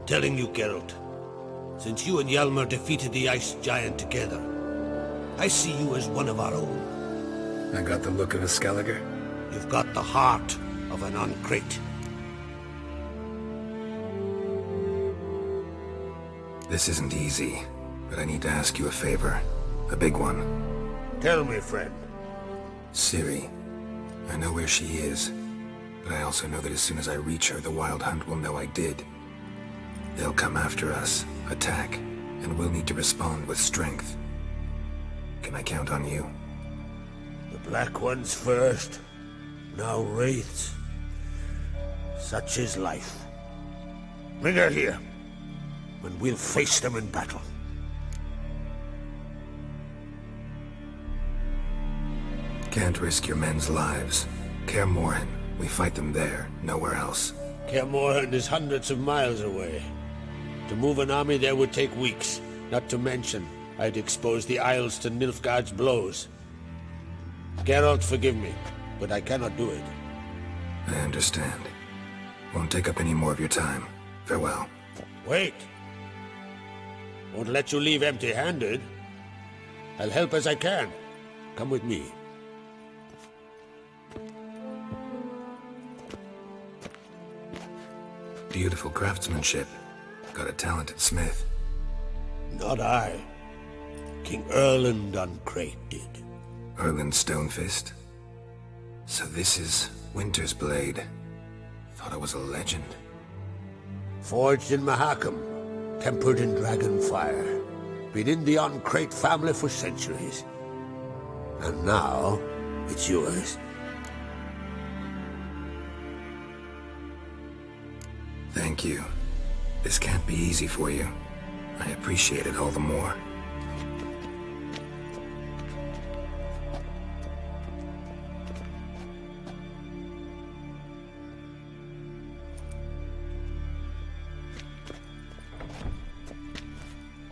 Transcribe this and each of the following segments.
telling you, Geralt. Since you and Hjalmar defeated the Ice Giant together, I see you as one of our own. I got the look of a Skellige. You've got the heart of an Uncrate. This isn't easy, but I need to ask you a favor. A big one. Tell me, friend. Ciri. I know where she is, but I also know that as soon as I reach her, the Wild Hunt will know I did. They'll come after us, attack, and we'll need to respond with strength. Can I count on you? The Black Ones first, now Wraiths. Such is life. Bring her here, and we'll face them in battle. Can't risk your men's lives. Kaer Morhen, we fight them there, nowhere else. Kaer Morhen is hundreds of miles away. To move an army there would take weeks, not to mention I'd expose the Isles to Nilfgaard's blows. Geralt, forgive me, but I cannot do it. I understand. Won't take up any more of your time. Farewell. Wait! Won't let you leave empty-handed. I'll help as I can. Come with me. Beautiful craftsmanship. Got a talented smith. Not I. King Erland Uncrate did. Erland Stonefist? So this is Winter's Blade. Thought I was a legend. Forged in Mahakam, tempered in dragon fire. Been in the Uncrate family for centuries. And now, it's yours. Thank you. This can't be easy for you. I appreciate it all the more.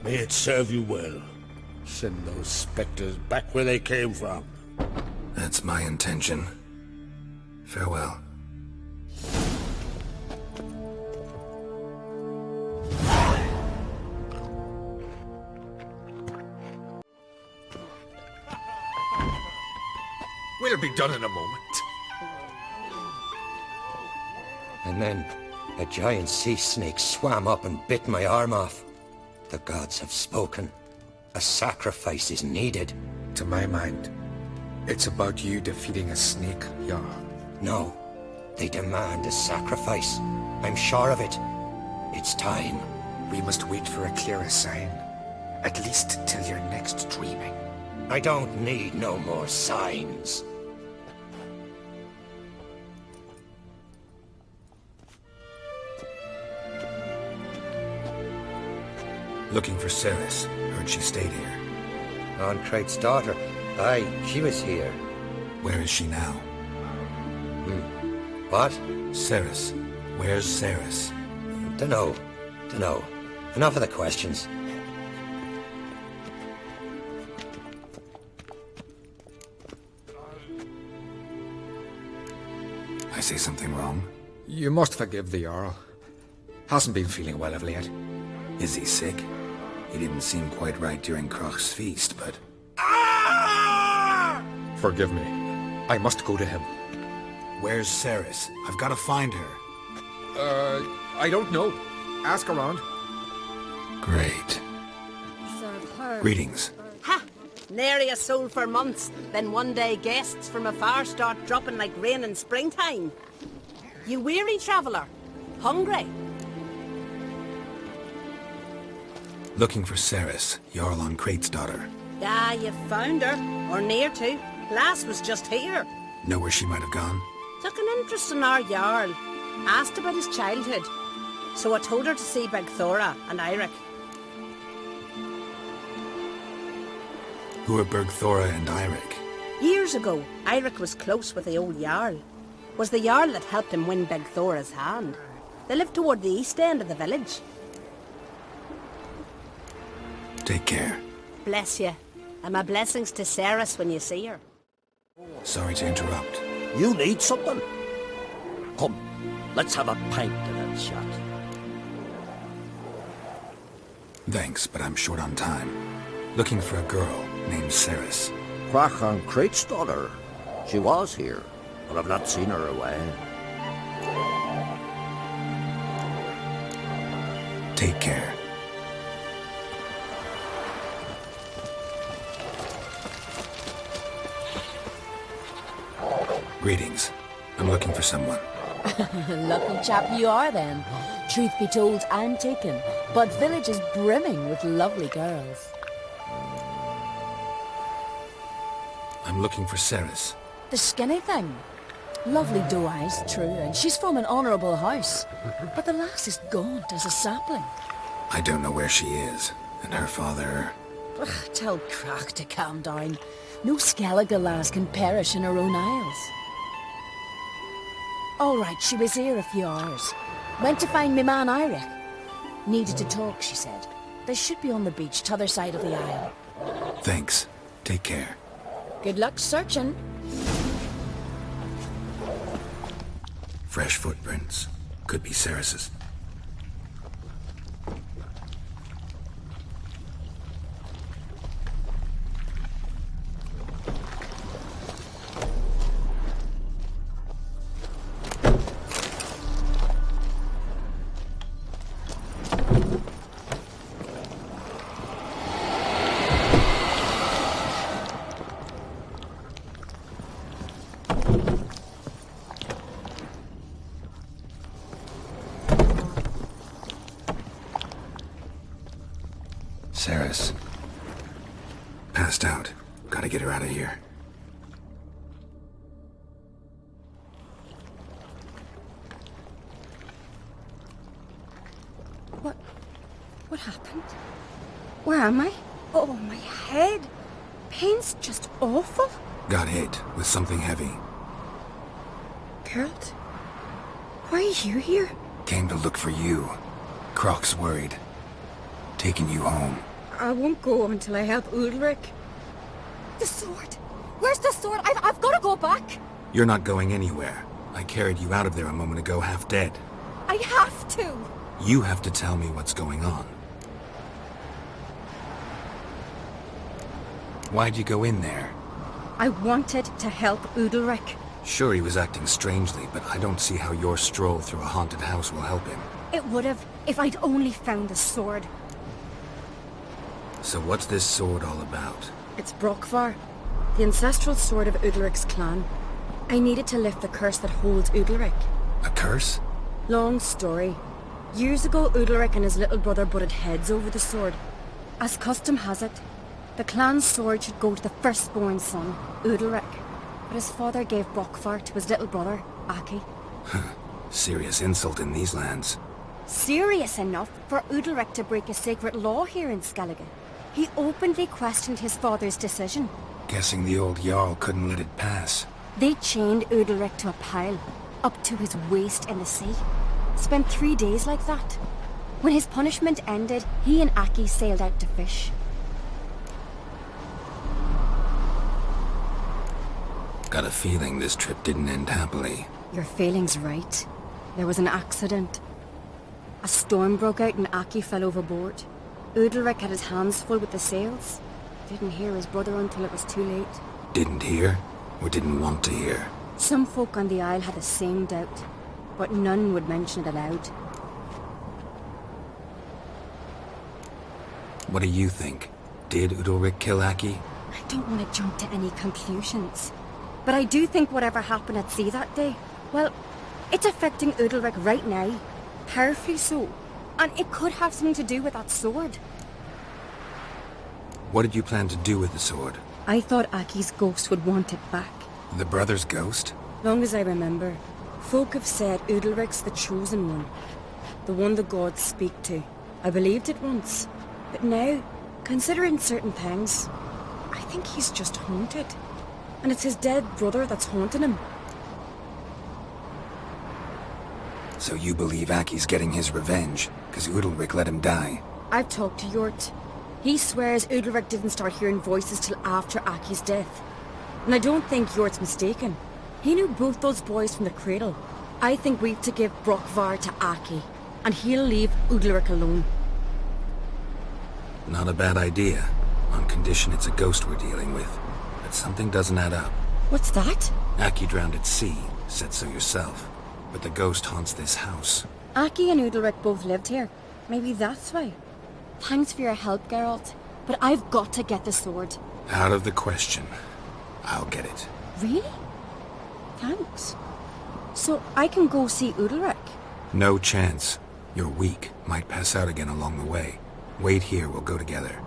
May it serve you well. Send those specters back where they came from. That's my intention. Farewell. We'll be done in a moment. And then a giant sea snake swam up and bit my arm off. The gods have spoken. A sacrifice is needed. To my mind, it's about you defeating a snake, Jarl. No, they demand a sacrifice. I'm sure of it. It's time. We must wait for a clearer sign. At least till your next dreaming. I don't need no more signs. Looking for Ceres. Heard she stayed here. Uncrate's daughter. Aye, she was here. Where is she now? What? Ceres. Where's Ceres? Dunno. Enough of the questions. I say something wrong? You must forgive the Jarl. Hasn't been feeling well of late. Is he sick? He didn't seem quite right during Kroch's feast, but... Forgive me. I must go to him. Where's Ceres? I've got to find her. I don't know. Ask around. Great. Greetings. Ha! Nary a soul for months. Then one day guests from afar start dropping like rain in springtime. You weary traveller? Hungry? Looking for Ceres, Jarl Uncrate's daughter. Ah, you found her. Or near to. Lass was just here. Know where she might have gone? Took an interest in our Jarl. Asked about his childhood. So I told her to see Bergthora and Eirik. Who are Bergthora and Eirik? Years ago, Eirik was close with the old Jarl. Was the Jarl that helped him win Bergthora's hand. They lived toward the east end of the village. Take care. Bless you. And my blessings to Ceres when you see her. Sorry to interrupt. You need something? Come, let's have a pint and a chat. Thanks, but I'm short on time. Looking for a girl named Ceres. Quack on Crate's daughter. She was here, but I've not seen her away. Take care. Greetings. I'm looking for someone. Lucky chap you are then. Truth be told, I'm taken, but village is brimming with lovely girls. I'm looking for Ceres. The skinny thing. Lovely doe eyes, true, and she's from an honourable house. But the lass is gaunt as a sapling. I don't know where she is, and her father... Ugh, tell Crack to calm down. No Skellige lass can perish in her own isles. All right, she was here a few hours. Went to find me man Eirik. Needed to talk, she said. They should be on the beach, t'other side of the isle. Thanks. Take care. Good luck searching. Fresh footprints. Could be Ceres's. Ceres. Passed out. Gotta get her out of here. What happened? Where am I? Oh, my head. Pain's just awful. Got hit with something heavy. Geralt? Why are you here? Came to look for you. Croc's worried. Taking you home. I won't go until I help Ulrich. The sword! Where's the sword? I've got to go back! You're not going anywhere. I carried you out of there a moment ago half dead. I have to! You have to tell me what's going on. Why'd you go in there? I wanted to help Ulrich. Sure, he was acting strangely, but I don't see how your stroll through a haunted house will help him. It would have, if I'd only found the sword. So what's this sword all about? It's Brockvar, the ancestral sword of Ulrich's clan. I needed to lift the curse that holds Ulrich. A curse? Long story. Years ago, Ulrich and his little brother butted heads over the sword. As custom has it, the clan's sword should go to the firstborn son, Ulrich. But his father gave Brockvar to his little brother, Aki. Serious insult in these lands. Serious enough for Ulrich to break a sacred law here in Skellige. He openly questioned his father's decision. Guessing the old Jarl couldn't let it pass. They chained Ulrich to a pile, up to his waist in the sea. Spent 3 days like that. When his punishment ended, he and Aki sailed out to fish. Got a feeling this trip didn't end happily. Your feeling's right. There was an accident. A storm broke out and Aki fell overboard. Ulrich had his hands full with the sails. Didn't hear his brother until it was too late. Didn't hear? Or didn't want to hear? Some folk on the isle had the same doubt, but none would mention it aloud. What do you think? Did Ulrich kill Aki? I don't want to jump to any conclusions. But I do think whatever happened at sea that day, well, it's affecting Ulrich right now. Powerfully so. And it could have something to do with that sword. What did you plan to do with the sword? I thought Aki's ghost would want it back. The brother's ghost? Long as I remember, folk have said Ulrich's the chosen one. The one the gods speak to. I believed it once. But now, considering certain things, I think he's just haunted. And it's his dead brother that's haunting him. So you believe Aki's getting his revenge, because Ulrich let him die? I've talked to Jort. He swears Ulrich didn't start hearing voices till after Aki's death. And I don't think Jort's mistaken. He knew both those boys from the cradle. I think we've to give Brockvar to Aki, and he'll leave Ulrich alone. Not a bad idea, on condition it's a ghost we're dealing with. But something doesn't add up. What's that? Aki drowned at sea, said so yourself. But the ghost haunts this house. Aki and Udalric both lived here. Maybe that's why. Thanks for your help, Geralt. But I've got to get the sword. Out of the question. I'll get it. Really? Thanks. So I can go see Udalric? No chance. You're weak. Might pass out again along the way. Wait here, we'll go together.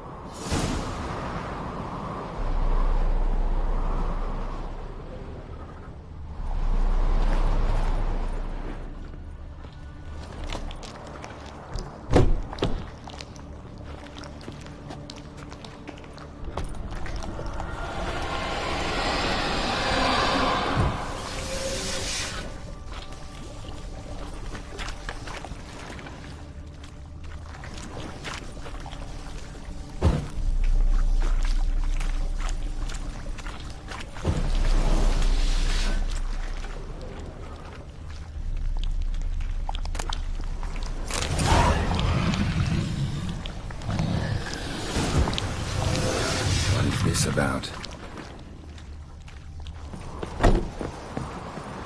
About.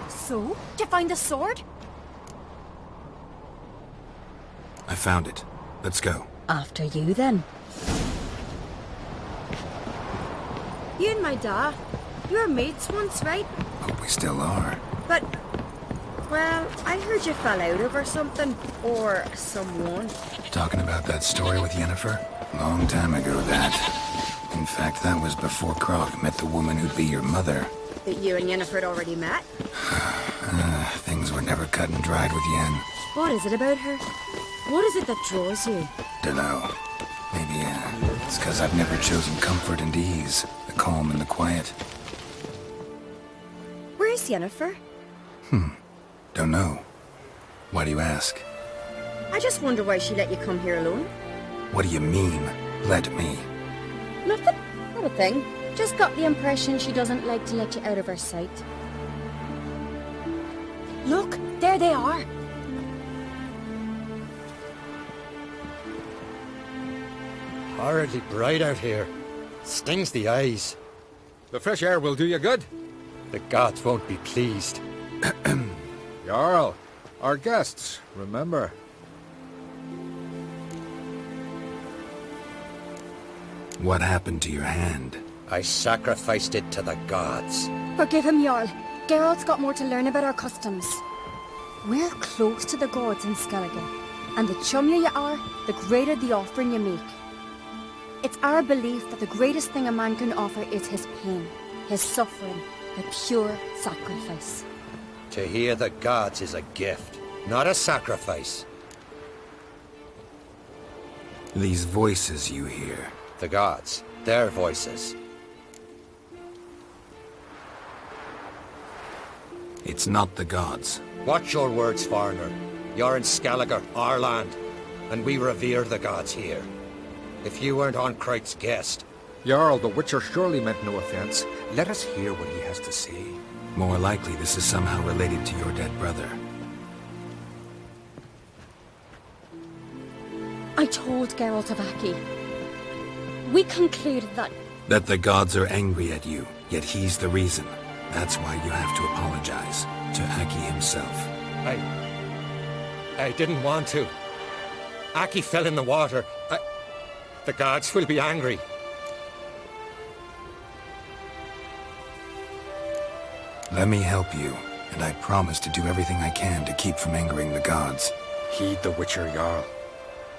So? Did you find the sword? I found it. Let's go. After you, then. You and my dad, you were mates once, right? Hope we still are. But, well, I heard you fell out over something. Or someone. Talking about that story with Yennefer? Long time ago, that. In fact, that was before Krog met the woman who'd be your mother. That you and Yennefer had already met? Things were never cut and dried with Yen. What is it about her? What is it that draws you? Dunno. Maybe, it's because I've never chosen comfort and ease. The calm and the quiet. Where's Yennefer? Don't know. Why do you ask? I just wonder why she let you come here alone. What do you mean, let me? Nothing. Not a thing. Just got the impression she doesn't like to let you out of her sight. Look, there they are. Horridly bright out here. Stings the eyes. The fresh air will do you good. The gods won't be pleased. Jarl, our guests, remember. What happened to your hand? I sacrificed it to the gods. Forgive him, Jarl. Geralt's got more to learn about our customs. We're close to the gods in Skellige, and the chummier you are, the greater the offering you make. It's our belief that the greatest thing a man can offer is his pain, his suffering, the pure sacrifice. To hear the gods is a gift, not a sacrifice. These voices you hear. The gods, their voices. It's not the gods. Watch your words, foreigner. You're in Skellige, our land, and we revere the gods here. If you weren't on Kright's guest... Jarl, the Witcher surely meant no offense. Let us hear what he has to say. More likely this is somehow related to your dead brother. I told Geralt of Aki. We concluded that... That the gods are angry at you, yet he's the reason. That's why you have to apologize to Aki himself. I didn't want to. Aki fell in the water. The gods will be angry. Let me help you, and I promise to do everything I can to keep from angering the gods. Heed the Witcher, Jarl.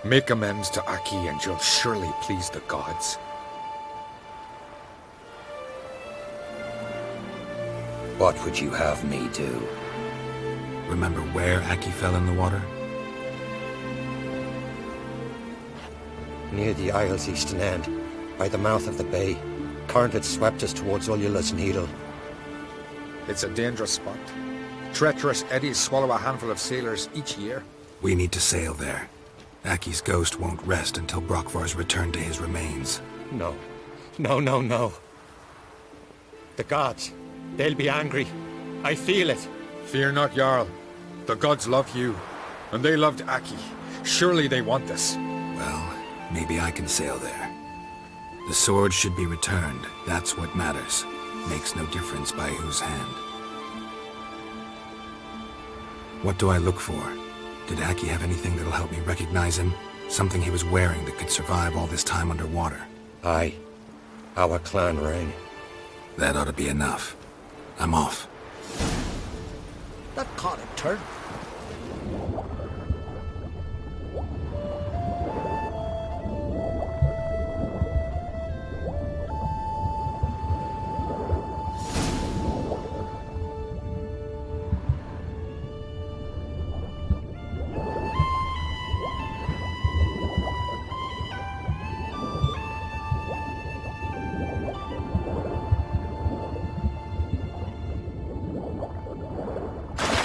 Make amends to Aki and you'll surely please the gods. What would you have me do? Remember where Aki fell in the water? Near the Isle's eastern end, by the mouth of the bay. Current had swept us towards Ullula's Needle. It's a dangerous spot. Treacherous eddies swallow a handful of sailors each year. We need to sail there. Aki's ghost won't rest until Brokvar's returned to his remains. No. No. The gods, they'll be angry. I feel it. Fear not, Jarl. The gods love you, and they loved Aki. Surely they want this. Well, Maybe I can sail there. The sword should be returned. That's what matters. Makes no difference by whose hand. What do I look for? Did Aki have anything that'll help me recognize him? Something he was wearing that could survive all this time underwater? Aye. Our clan ring. That ought to be enough. I'm off. That caught a turn.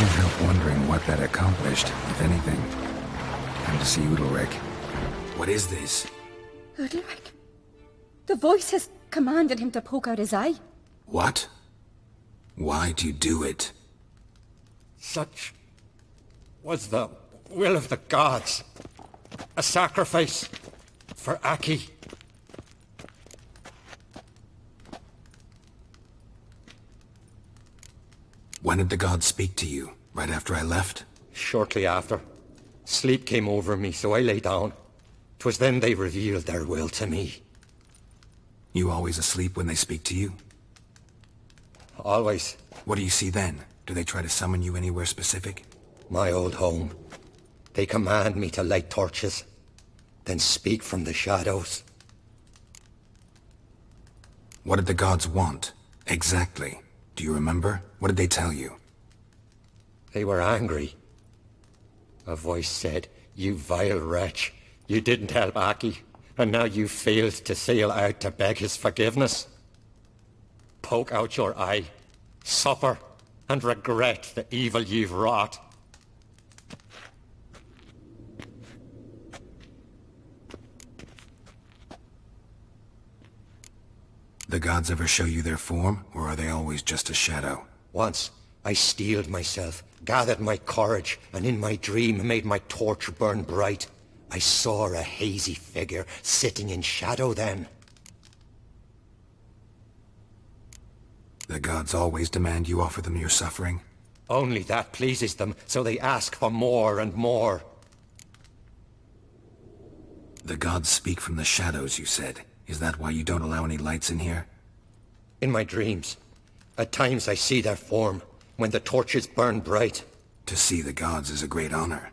Can't help wondering what that accomplished, if anything. Time to see Udalric. What is this? Udalric? The voice has commanded him to poke out his eye. What? Why'd you do it? Such was the will of the gods. A sacrifice for Aki. When did the gods speak to you? Right after I left? Shortly after. Sleep came over me, so I lay down. 'Twas then they revealed their will to me. You always asleep when they speak to you? Always. What do you see then? Do they try to summon you anywhere specific? My old home. They command me to light torches, then speak from the shadows. What did the gods want? Exactly. Do you remember? What did they tell you? They were angry. A voice said, "You vile wretch, you didn't help Aki, and now you failed to sail out to beg his forgiveness. Poke out your eye, suffer, and regret the evil you've wrought." The gods ever show you their form, or are they always just a shadow? Once, I steeled myself, gathered my courage, and in my dream made my torch burn bright. I saw a hazy figure sitting in shadow then. The gods always demand you offer them your suffering? Only that pleases them, so they ask for more and more. The gods speak from the shadows, you said. Is that why you don't allow any lights in here? In my dreams. At times I see their form, when the torches burn bright. To see the gods is a great honor.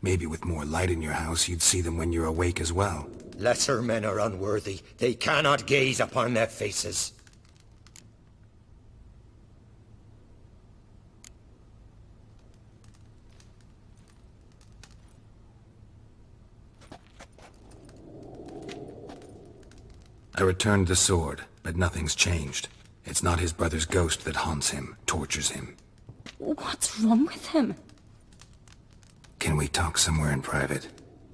Maybe with more light in your house, you'd see them when you're awake as well. Lesser men are unworthy. They cannot gaze upon their faces. I returned the sword, but nothing's changed. It's not his brother's ghost that haunts him, tortures him. What's wrong with him? Can we talk somewhere in private?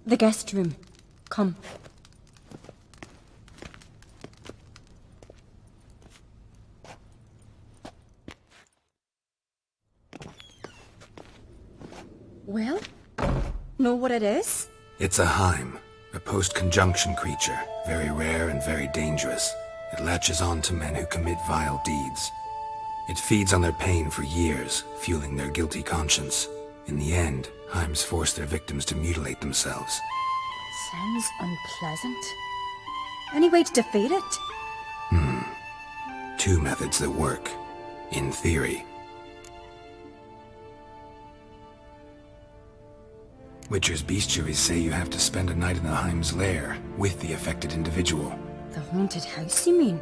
The guest room. Come. Well, know what it is? It's a Heim, a post-conjunction creature, very rare and very dangerous. It latches on to men who commit vile deeds. It feeds on their pain for years, fueling their guilty conscience. In the end, Heims force their victims to mutilate themselves. Sounds unpleasant. Any way to defeat it? Two methods that work. In theory. Witcher's bestiaries say you have to spend a night in the Heim's lair, with the affected individual. The haunted house, you mean?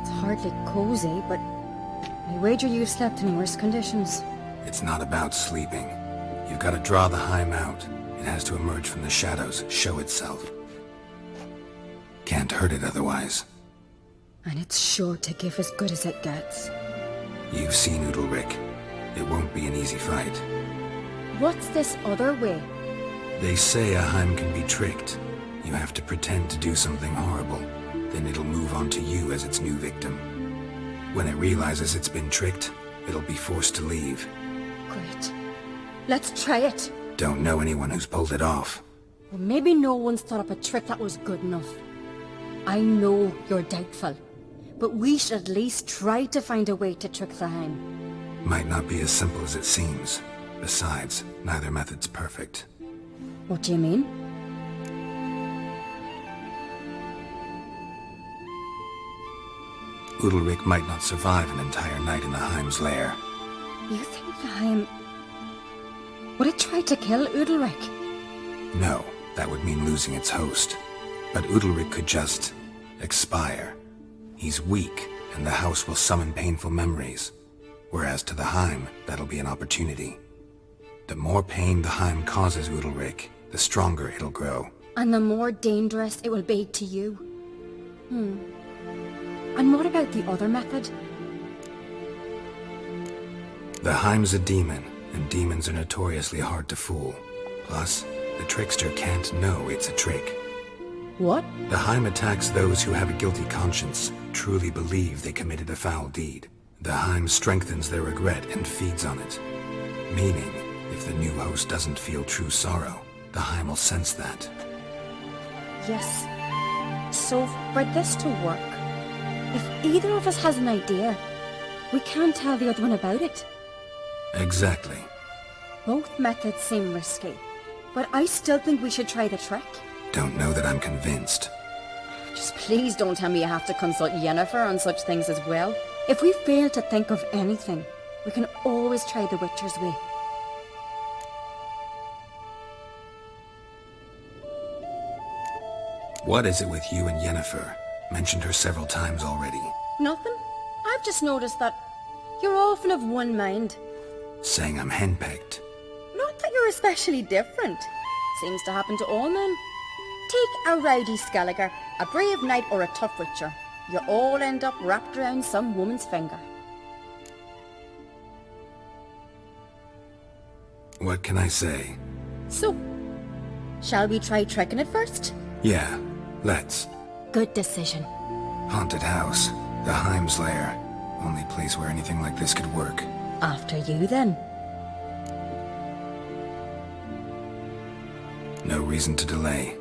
It's hardly cozy, but I wager you slept in worse conditions. It's not about sleeping. You've got to draw the Heim out. It has to emerge from the shadows, show itself. Can't hurt it otherwise. And it's sure to give as good as it gets. You've seen Udalric. It won't be an easy fight. What's this other way? They say a Heim can be tricked. You have to pretend to do something horrible. Then it'll move on to you as its new victim. When it realizes it's been tricked, it'll be forced to leave. Great. Let's try it. Don't know anyone who's pulled it off. Well, maybe no one's thought up a trick that was good enough. I know you're doubtful, but we should at least try to find a way to trick the Heim. Might not be as simple as it seems. Besides, neither method's perfect. What do you mean? Udalryk might not survive an entire night in the Heim's lair. You think the Heim... would it try to kill Udalryk? No, that would mean losing its host. But Udalryk could just... expire. He's weak, and the house will summon painful memories. Whereas to the Heim, that'll be an opportunity. The more pain the Heim causes Udalryk, the stronger it'll grow. And the more dangerous it will be to you. And what about the other method? The Heim's a demon, and demons are notoriously hard to fool. Plus, the trickster can't know it's a trick. What? The Heim attacks those who have a guilty conscience, truly believe they committed a foul deed. The Heim strengthens their regret and feeds on it. Meaning, if the new host doesn't feel true sorrow, the Heim will sense that. Yes. So, for this to work, if either of us has an idea, we can't tell the other one about it. Exactly. Both methods seem risky, but I still think we should try the trick. Don't know that I'm convinced. Just please don't tell me you have to consult Yennefer on such things as well. If we fail to think of anything, we can always try the Witcher's way. What is it with you and Yennefer? Mentioned her several times already. Nothing. I've just noticed that you're often of one mind. Saying I'm henpecked. Not that you're especially different. Seems to happen to all men. Take a rowdy Skellige, a brave knight or a tough witcher. You all end up wrapped around some woman's finger. What can I say? So, shall we try tricking it first? Yeah, let's. Good decision. Haunted house. The Heim's lair. Only place where anything like this could work. After you, then. No reason to delay.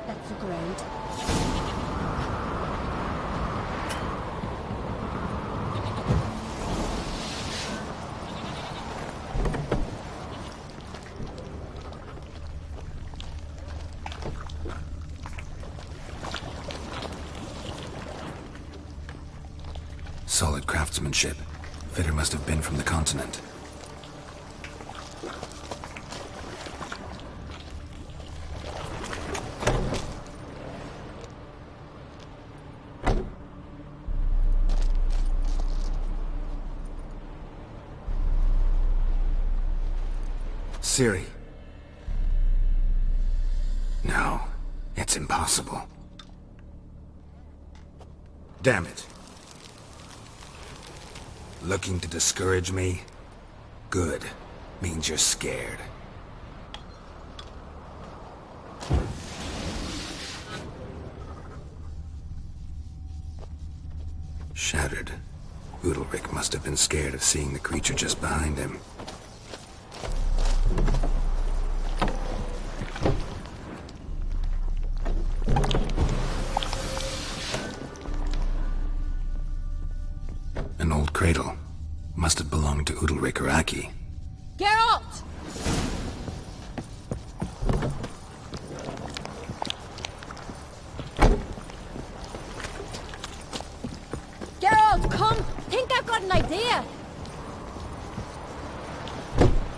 Let's look around. Solid craftsmanship. Fitter must have been from the continent. Ciri. No, it's impossible. Damn it. Looking to discourage me? Good. Means you're scared. Shattered. Udalryk must have been scared of seeing the creature just behind him. An old cradle. Must have belonged to Udalryk or Aki. Geralt! Geralt, come! Think I've got an idea!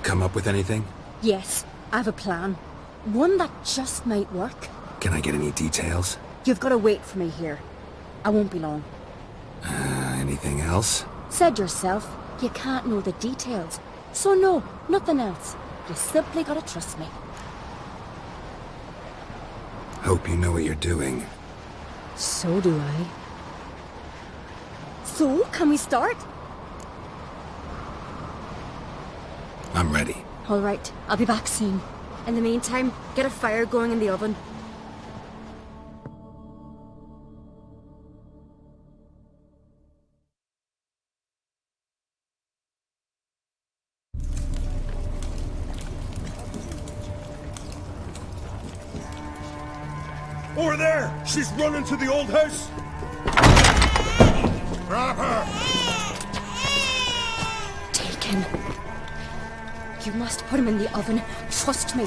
Come up with anything? Yes, I have a plan. One that just might work. Can I get any details? You've got to wait for me here. I won't be long. Anything else? Said yourself, you can't know the details. So no, nothing else. You simply gotta trust me. Hope you know what you're doing. So do I. So, can we start? I'm ready. All right, I'll be back soon. In the meantime, get a fire going in the oven. Over there! She's running to the old house! Grab her! Take him. You must put him in the oven. Trust me.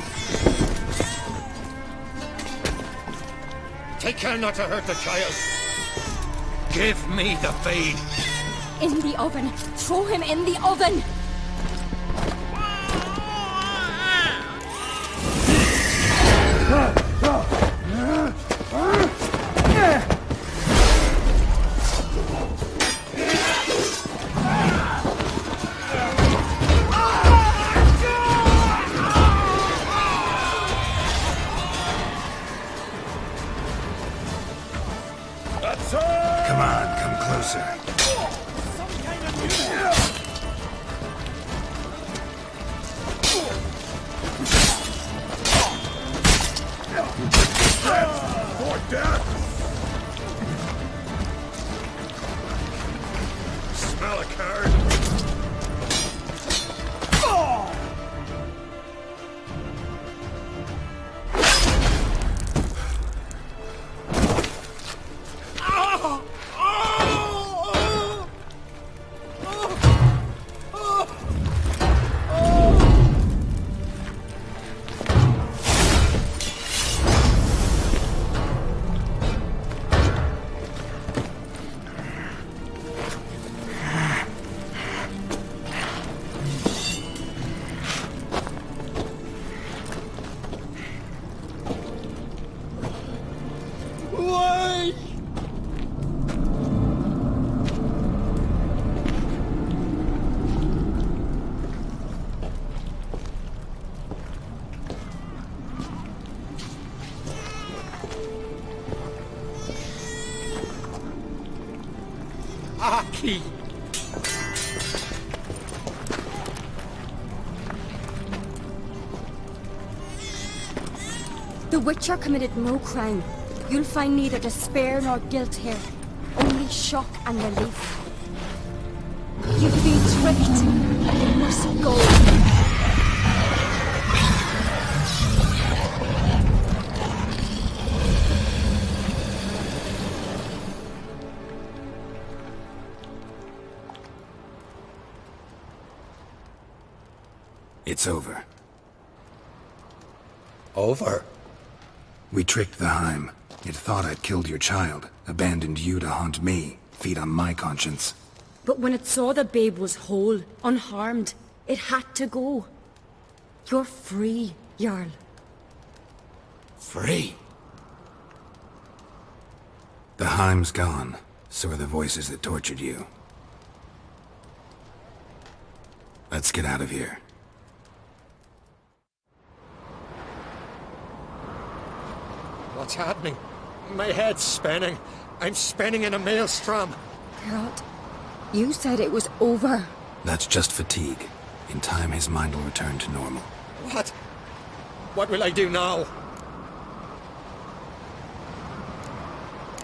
Take care not to hurt the child. Give me the feed. In the oven. Throw him in the oven. Come on, come closer. For death! Smell a card? Aki! The Witcher committed no crime. You'll find neither despair nor guilt here. Only shock and relief. You've been tricked. You must go. It's over. Over? We tricked the Heim. It thought I'd killed your child, abandoned you to haunt me, feed on my conscience. But when it saw the babe was whole, unharmed, it had to go. You're free, Jarl. Free? The Heim's gone, so are the voices that tortured you. Let's get out of here. What's happening? My head's spinning. I'm spinning in a maelstrom. Geralt, you said it was over. That's just fatigue. In time, his mind will return to normal. What? What will I do now?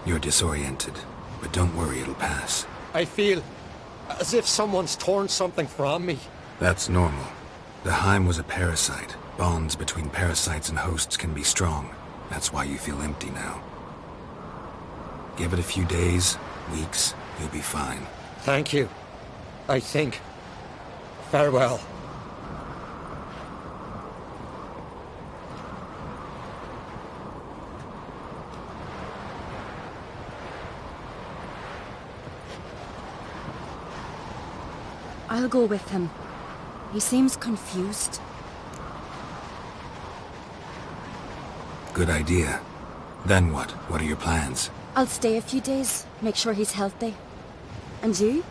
You're disoriented, but don't worry, it'll pass. I feel as if someone's torn something from me. That's normal. The Heim was a parasite. Bonds between parasites and hosts can be strong. That's why you feel empty now. Give it a few days, weeks, you'll be fine. Thank you. I think. Farewell. I'll go with him. He seems confused. Good idea. Then what? What are your plans? I'll stay a few days, make sure he's healthy. And you?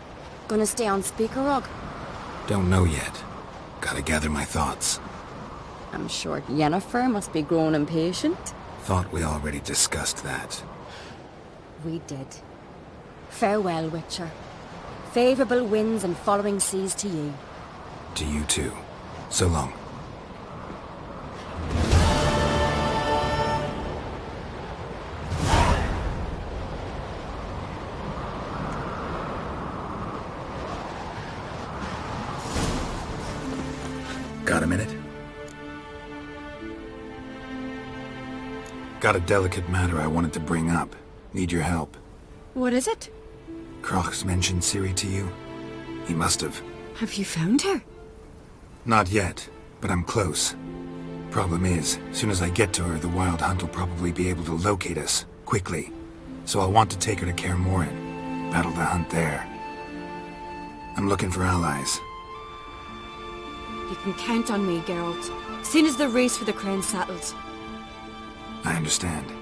Gonna stay on Speaker Rog? Don't know yet. Gotta gather my thoughts. I'm sure Yennefer must be growing impatient. Thought we already discussed that. We did. Farewell, Witcher. Favourable winds and following seas to you. To you too. So long. Got a minute? Got a delicate matter I wanted to bring up. Need your help. What is it? Kroch's mentioned Ciri to you? He must have. Have you found her? Not yet, but I'm close. Problem is, soon as I get to her, the Wild Hunt will probably be able to locate us, quickly. So I'll want to take her to Kaer Morhen. Battle the hunt there. I'm looking for allies. You can count on me, Geralt. Soon as the race for the crown's settled. I understand.